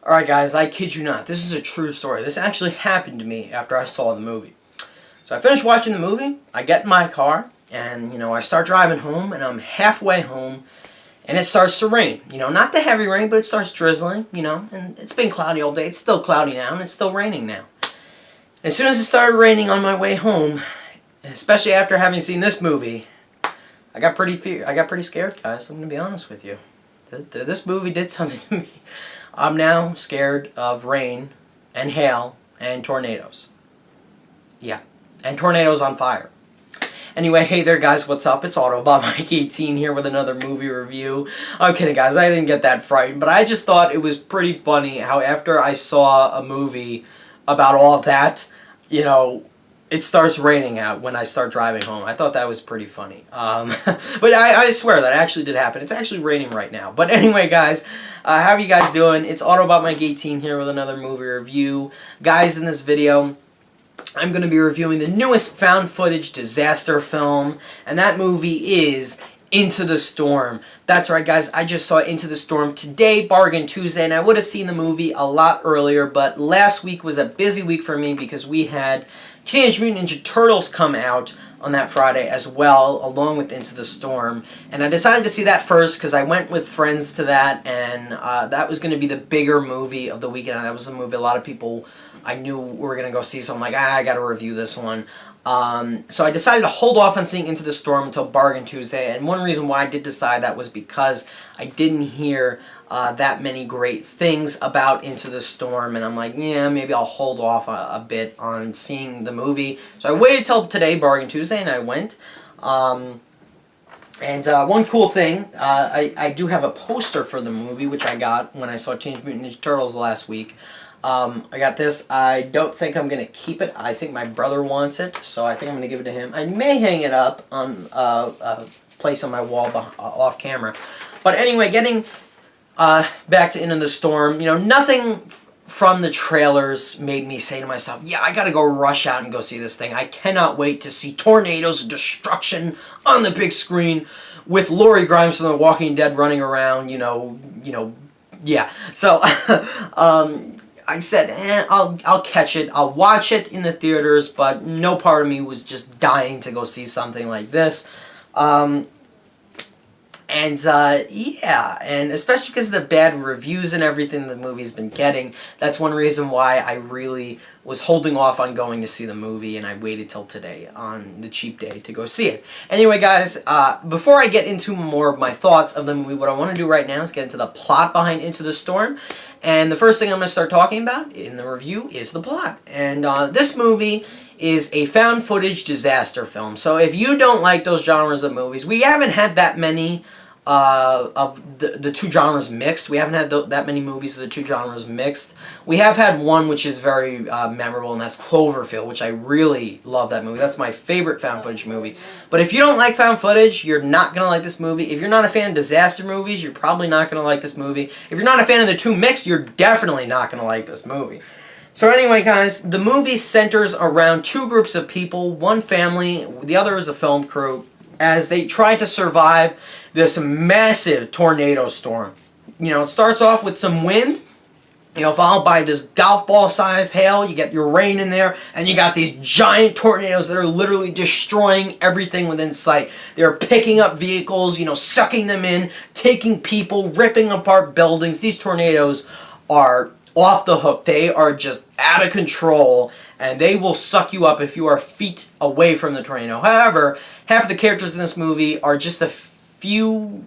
Alright guys, I kid you not, this is a true story. This actually happened to me after I saw the movie. So I finished watching the movie, I get in my car, and I start driving home, and I'm halfway home, and it starts to rain. Not the heavy rain, but it starts drizzling, and it's been cloudy all day. It's still cloudy now, and it's still raining now. As soon as it started raining on my way home, especially after having seen this movie, I got pretty scared, guys. I'm going to be honest with you. This movie did something to me. I'm now scared of rain and hail and tornadoes. Yeah, and tornadoes on fire. Anyway, hey there guys, what's up? It's Autobot Mike 18 here with another movie review. I'm kidding guys, I didn't get that frightened, but I just thought it was pretty funny how after I saw a movie about all that, it starts raining out when I start driving home. I thought that was pretty funny. But I swear that actually did happen. It's actually raining right now. But anyway, guys, how are you guys doing? It's Autobot Mike 18 here with another movie review. Guys, in this video, I'm going to be reviewing the newest found footage disaster film, and that movie is Into the Storm. That's right, guys. I just saw Into the Storm today, Bargain Tuesday, and I would have seen the movie a lot earlier, but last week was a busy week for me because we had Teenage Mutant Ninja Turtles come out on that Friday as well, along with Into the Storm. And I decided to see that first because I went with friends to that, and that was going to be the bigger movie of the weekend. That was a movie a lot of people I knew were going to go see, so I'm like, I got to review this one. So I decided to hold off on seeing Into the Storm until Bargain Tuesday, and one reason why I did decide that was because I didn't hear that many great things about Into the Storm, and I'm like, yeah, maybe I'll hold off a bit on seeing the movie. So I waited till today, Bargain Tuesday, and I went. And one cool thing, I do have a poster for the movie, which I got when I saw Teenage Mutant Ninja Turtles last week. I got this. I don't think I'm going to keep it. I think my brother wants it, so I think I'm going to give it to him. I may hang it up on a place on my wall off camera. But anyway, getting back to Into the Storm, nothing from the trailers made me say to myself, yeah, I got to go rush out and go see this thing. I cannot wait to see tornadoes and destruction on the big screen with Laurie Grimes from The Walking Dead running around, yeah. So, I said, I'll catch it. I'll watch it in the theaters, but no part of me was just dying to go see something like this. Yeah, and especially because of the bad reviews and everything the movie's been getting, that's one reason why I really was holding off on going to see the movie, and I waited till today on the cheap day to go see it. Anyway, guys, before I get into more of my thoughts of the movie, what I want to do right now is get into the plot behind Into the Storm, and the first thing I'm going to start talking about in the review is the plot. And this movie is a found footage disaster film. So if you don't like those genres of movies, we haven't had that many of the two genres mixed. We haven't had that many movies of the two genres mixed. We have had one which is very memorable, and that's Cloverfield, which I really love that movie. That's my favorite found footage movie. But if you don't like found footage, you're not going to like this movie. If you're not a fan of disaster movies, you're probably not going to like this movie. If you're not a fan of the two mixed, you're definitely not going to like this movie. So anyway, guys, the movie centers around two groups of people, one family, the other is a film crew, as they try to survive this massive tornado storm. It starts off with some wind, followed by this golf ball sized hail. You get your rain in there, and you got these giant tornadoes that are literally destroying everything within sight. They're picking up vehicles, sucking them in, taking people, ripping apart buildings. These tornadoes are off the hook. They are just out of control, and they will suck you up if you are feet away from the tornado. However, half of the characters in this movie are just a few,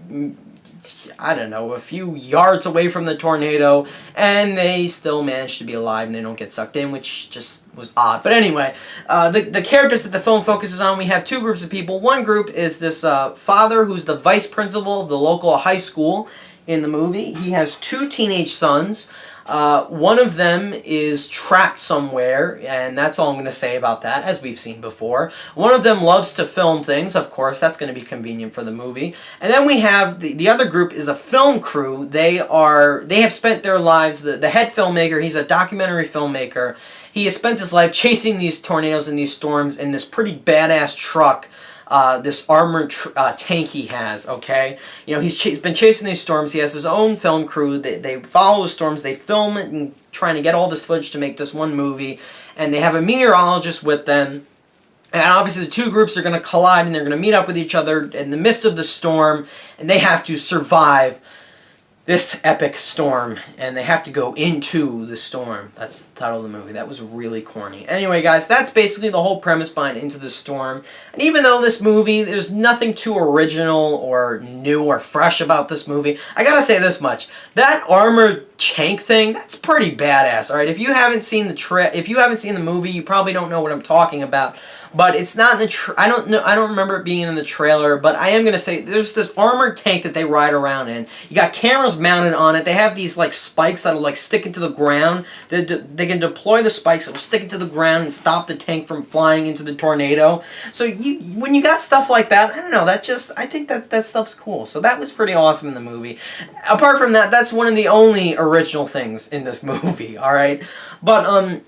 a few yards away from the tornado, and they still manage to be alive, and they don't get sucked in, which just was odd. But anyway, the characters that the film focuses on, we have two groups of people. One group is this father who's the vice principal of the local high school in the movie. He has two teenage sons. One of them is trapped somewhere, and that's all I'm going to say about that, as we've seen before. One of them loves to film things, of course, that's going to be convenient for the movie. And then we have, the other group is a film crew. They have spent their lives, the head filmmaker, he's a documentary filmmaker. He has spent his life chasing these tornadoes and these storms in this pretty badass truck this armored tank he has, okay? You know, he's been chasing these storms. He has his own film crew. They follow the storms. They film it and trying to get all this footage to make this one movie. And they have a meteorologist with them. And obviously the two groups are going to collide and they're going to meet up with each other in the midst of the storm. And they have to survive this epic storm, and they have to go into the storm. That's the title of the movie. That was really corny. Anyway, guys, that's basically the whole premise behind Into the Storm. And even though this movie, there's nothing too original or new or fresh about this movie, I gotta say this much. That armored tank thing, that's pretty badass, alright? If you haven't seen the movie, you probably don't know what I'm talking about. But it's not in the I don't remember it being in the trailer, but I am gonna say there's this armored tank that they ride around in. You got cameras mounted on it. They have these like spikes that'll like stick into the ground. They can deploy the spikes that'll stick into the ground and stop the tank from flying into the tornado. So when you got stuff like that, I don't know, I think that stuff's cool. So that was pretty awesome in the movie. Apart from that, that's one of the only original things in this movie, alright? But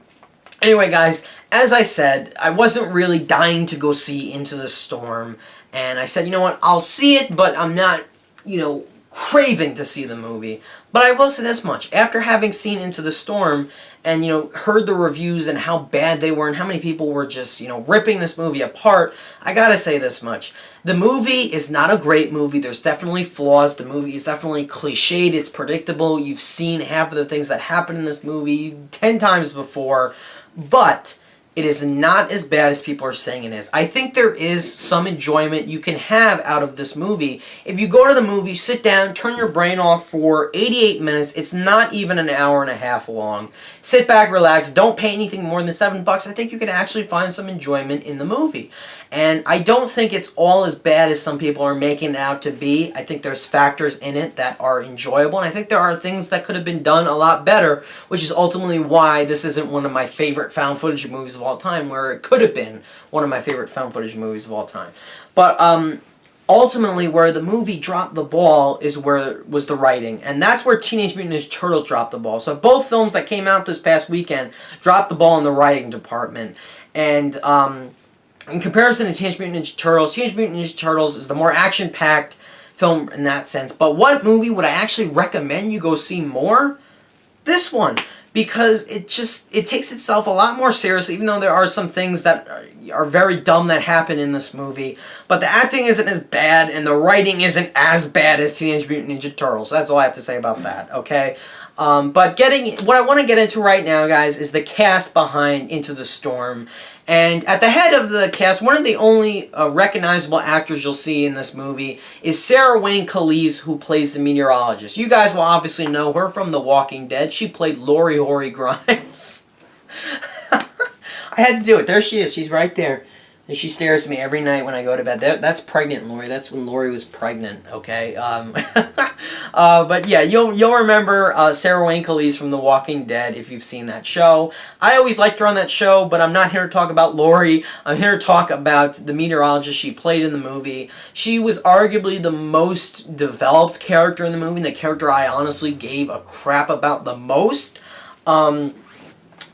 anyway, guys, as I said, I wasn't really dying to go see Into the Storm, and I said, you know what, I'll see it, but I'm not, you know, craving to see the movie. But I will say this much, after having seen Into the Storm, and, you know, heard the reviews and how bad they were, and how many people were just, you know, ripping this movie apart, I gotta say this much. The movie is not a great movie. There's definitely flaws. The movie is definitely cliched. It's predictable. You've seen half of the things that happen in this movie 10 times before. But it is not as bad as people are saying it is. I think there is some enjoyment you can have out of this movie. If you go to the movie, sit down, turn your brain off for 88 minutes. It's not even an hour and a half long. Sit back, relax, don't pay anything more than $7. I think you can actually find some enjoyment in the movie. And I don't think it's all as bad as some people are making it out to be. I think there's factors in it that are enjoyable, and I think there are things that could have been done a lot better, which is ultimately why this isn't one of my favorite found footage movies of all time, where it could have been one of my favorite found footage movies of all time. But ultimately, where the movie dropped the ball is where was the writing, and that's where Teenage Mutant Ninja Turtles dropped the ball. So both films that came out this past weekend dropped the ball in the writing department. And in comparison to Teenage Mutant Ninja Turtles is the more action-packed film in that sense. But what movie would I actually recommend you go see more? This one. Because it takes itself a lot more seriously, even though there are some things that are very dumb that happen in this movie. But the acting isn't as bad, and the writing isn't as bad as Teenage Mutant Ninja Turtles. That's all I have to say about that, okay? But what I want to get into right now, guys, is the cast behind Into the Storm. And at the head of the cast, one of the only recognizable actors you'll see in this movie is Sarah Wayne Callies, who plays the meteorologist. You guys will obviously know her from The Walking Dead. She played Lori Hori Grimes. I had to do it. There she is. She's right there. And she stares at me every night when I go to bed. That's pregnant Lori. That's when Lori was pregnant, okay? But yeah, you'll remember Sarah Wayne Callies from The Walking Dead if you've seen that show. I always liked her on that show, but I'm not here to talk about Lori. I'm here to talk about the meteorologist she played in the movie. She was arguably the most developed character in the movie, and the character I honestly gave a crap about the most.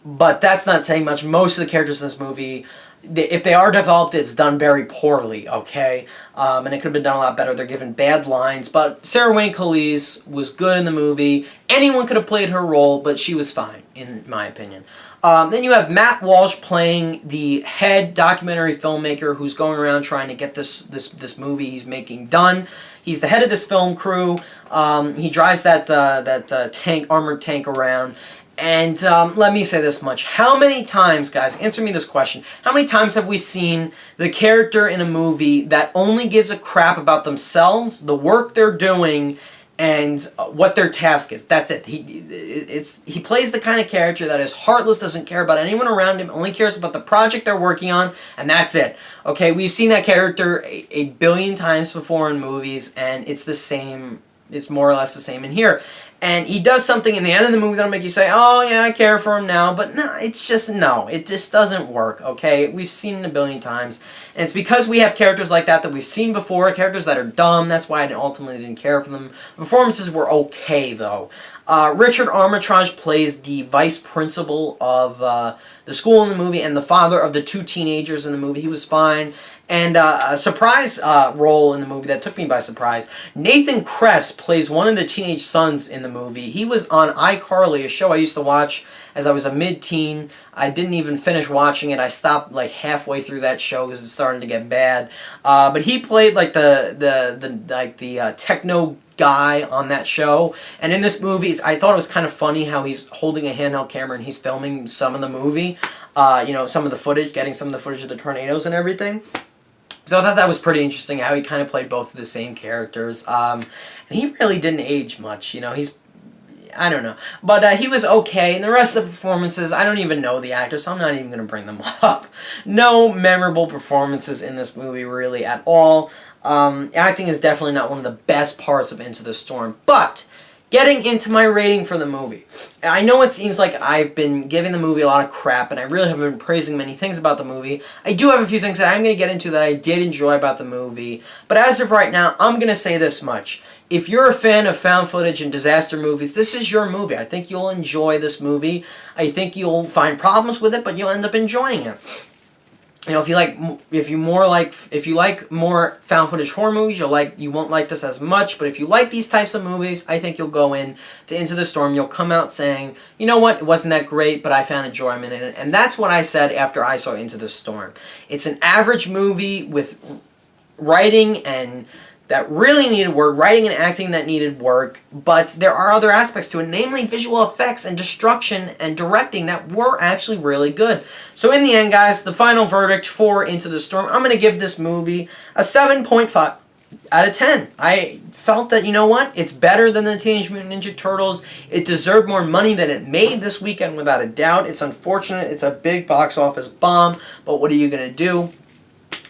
But that's not saying much. Most of the characters in this movie, if they are developed, it's done very poorly, okay? And it could have been done a lot better. They're given bad lines. But Sarah Wayne Callies was good in the movie. Anyone could have played her role, but she was fine, in my opinion. Then you have Matt Walsh playing the head documentary filmmaker who's going around trying to get this movie he's making done. He's the head of this film crew. He drives that armored tank around. And let me say this much. How many times, guys, answer me this question. How many times have we seen the character in a movie that only gives a crap about themselves, the work they're doing, and what their task is? That's it. He plays the kind of character that is heartless, doesn't care about anyone around him, only cares about the project they're working on, and that's it. Okay, we've seen that character a billion times before in movies, and it's the same. It's more or less the same in here. And he does something in the end of the movie that'll make you say, oh yeah, I care for him now. But no, it just doesn't work, okay? We've seen it a billion times. And it's because we have characters like that we've seen before, characters that are dumb. That's why I ultimately didn't care for them. The performances were okay, though. Richard Armitage plays the vice principal of the school in the movie and the father of the two teenagers in the movie. He was fine. And a surprise role in the movie that took me by surprise. Nathan Kress plays one of the teenage sons in the movie. He was on iCarly, a show I used to watch as I was a mid-teen. I didn't even finish watching it. I stopped like halfway through that show because it's starting to get bad. But he played like the techno guy on that show, and in this movie I thought it was kind of funny how he's holding a handheld camera and he's filming some of the movie, some of the footage, getting some of the footage of the tornadoes and everything. So I thought that was pretty interesting how he kind of played both of the same characters, and he really didn't age much. He's, I don't know, but he was okay. And the rest of the performances, I don't even know the actors, so I'm not even going to bring them up. No memorable performances in this movie really at all. Acting is definitely not one of the best parts of Into the Storm, but getting into my rating for the movie. I know it seems like I've been giving the movie a lot of crap, and I really haven't been praising many things about the movie. I do have a few things that I'm going to get into that I did enjoy about the movie, but as of right now, I'm going to say this much. If you're a fan of found footage and disaster movies, this is your movie. I think you'll enjoy this movie. I think you'll find problems with it, but you'll end up enjoying it. If you like more found footage horror movies, you won't like this as much. But if you like these types of movies, I think you'll go into the Storm. You'll come out saying, you know what, it wasn't that great, but I found enjoyment in it. And that's what I said after I saw Into the Storm. It's an average movie with writing and that really needed work, writing and acting that needed work, but there are other aspects to it, namely visual effects and destruction and directing that were actually really good. So in the end, guys, the final verdict for Into the Storm, I'm going to give this movie a 7.5 out of 10. I felt that, you know what, it's better than the Teenage Mutant Ninja Turtles. It deserved more money than it made this weekend, without a doubt. It's unfortunate. It's a big box office bomb, but what are you going to do?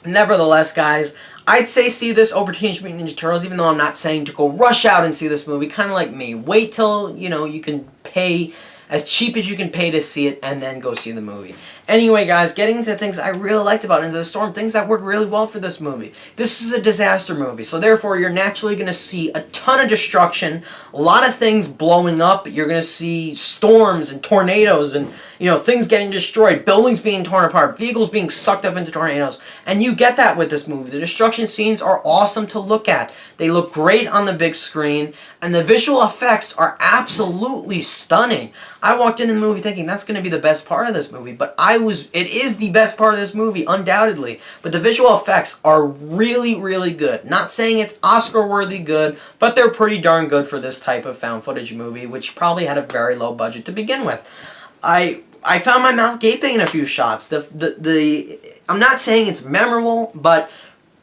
Nevertheless, guys, I'd say see this over Teenage Mutant Ninja Turtles, even though I'm not saying to go rush out and see this movie. Kind of like me. Wait till, you can pay as cheap as you can pay to see it, and then go see the movie. Anyway, guys, getting into things I really liked about Into the Storm, things that worked really well for this movie. This is a disaster movie, so therefore you're naturally going to see a ton of destruction, a lot of things blowing up. You're going to see storms and tornadoes and, things getting destroyed, buildings being torn apart, vehicles being sucked up into tornadoes. And you get that with this movie. The destruction scenes are awesome to look at. They look great on the big screen, and the visual effects are absolutely stunning. I walked into the movie thinking that's going to be the best part of this movie, but it is the best part of this movie, undoubtedly. But the visual effects are really, really good. Not saying it's Oscar-worthy good, but they're pretty darn good for this type of found footage movie, which probably had a very low budget to begin with. I found my mouth gaping in a few shots. I'm not saying it's memorable, but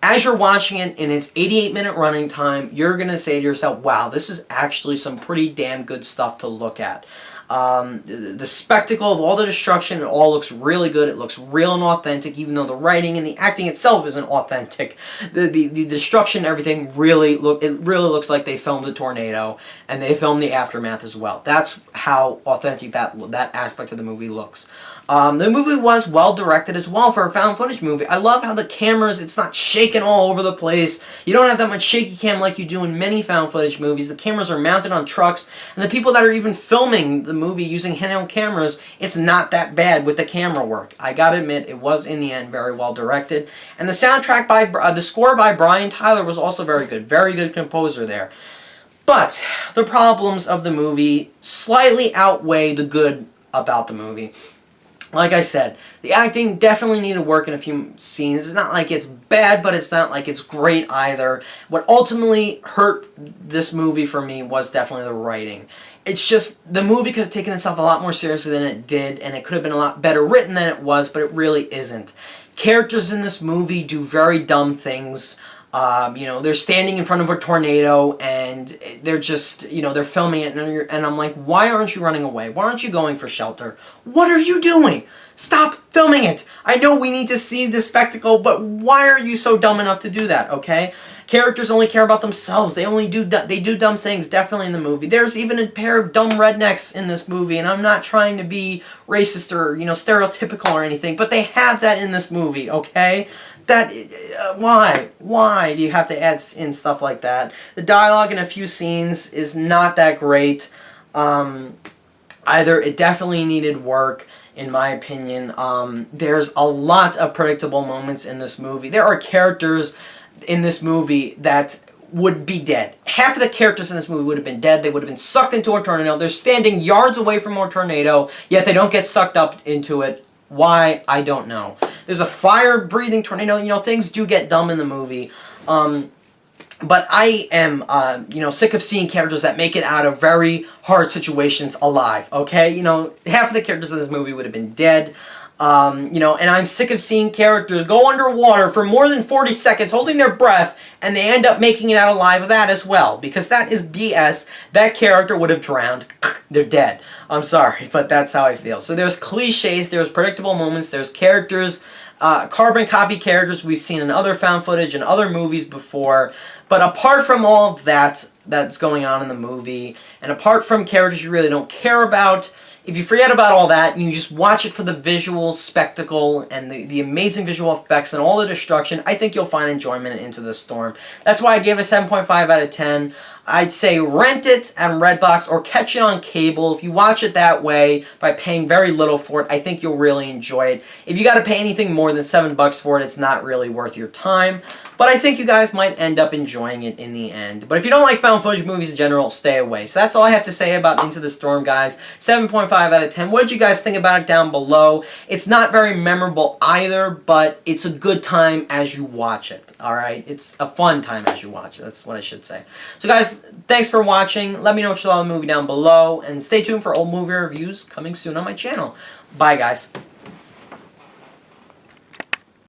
as you're watching it in its 88-minute running time, you're going to say to yourself, wow, this is actually some pretty damn good stuff to look at. The spectacle of all the destruction, it all looks really good. It looks real and authentic, even though the writing and the acting itself isn't authentic. The destruction, everything really looks like they filmed a tornado, and they filmed the aftermath as well. That's how authentic that aspect of the movie looks. The movie was well directed as well for a found footage movie. I love how the cameras, it's not shaking all over the place. You don't have that much shaky cam like you do in many found footage movies. The cameras are mounted on trucks, and the people that are even filming the movie using handheld cameras, it's not that bad with the camera work. I gotta admit, it was in the end very well directed. And the soundtrack the score by Brian Tyler was also very good. Very good composer there. But the problems of the movie slightly outweigh the good about the movie. Like I said, the acting definitely needed work in a few scenes. It's not like it's bad, but it's not like it's great either. What ultimately hurt this movie for me was definitely the writing. It's just, the movie could have taken itself a lot more seriously than it did, and it could have been a lot better written than it was, but it really isn't. Characters in this movie do very dumb things. They're standing in front of a tornado, and they're just, they're filming it, and I'm like, why aren't you running away? Why aren't you going for shelter? What are you doing? Stop filming it! I know we need to see the spectacle, but why are you so dumb enough to do that, okay? Characters only care about themselves. They do dumb things, definitely in the movie. There's even a pair of dumb rednecks in this movie, and I'm not trying to be racist or, stereotypical or anything, but they have that in this movie, okay? Why do you have to add in stuff like that? The dialogue in a few scenes is not that great. either. It definitely needed work, in my opinion. There's a lot of predictable moments in this movie. There are characters in this movie that would be dead. Half of the characters in this movie would have been dead. They would have been sucked into a tornado. They're standing yards away from a tornado, yet they don't get sucked up into it. Why? I don't know. There's a fire-breathing tornado. You know, things do get dumb in the movie. But I am, sick of seeing characters that make it out of very hard situations alive, okay? You know, half of the characters in this movie would have been dead. And I'm sick of seeing characters go underwater for more than 40 seconds holding their breath, and they end up making it out alive of that as well. Because that is BS. That character would have drowned. They're dead. I'm sorry, but that's how I feel. So there's cliches, there's predictable moments, there's characters, carbon copy characters we've seen in other found footage and other movies before. But apart from all of that that's going on in the movie, and apart from characters you really don't care about, if you forget about all that and you just watch it for the visual spectacle and the amazing visual effects and all the destruction, I think you'll find enjoyment in Into the Storm. That's why I gave it a 7.5 out of 10. I'd say rent it at Redbox or catch it on cable. If you watch it that way by paying very little for it, I think you'll really enjoy it. If you got to pay anything more than $7 for it, it's not really worth your time. But I think you guys might end up enjoying it in the end. But if you don't like found footage movies in general, stay away. So that's all I have to say about Into the Storm, guys. 7.5 out of 10. What did you guys think about it down below? It's not very memorable either, but it's a good time as you watch it. Alright? It's a fun time as you watch it. That's what I should say. So guys, thanks for watching. Let me know what you thought of the movie down below. And stay tuned for old movie reviews coming soon on my channel. Bye, guys.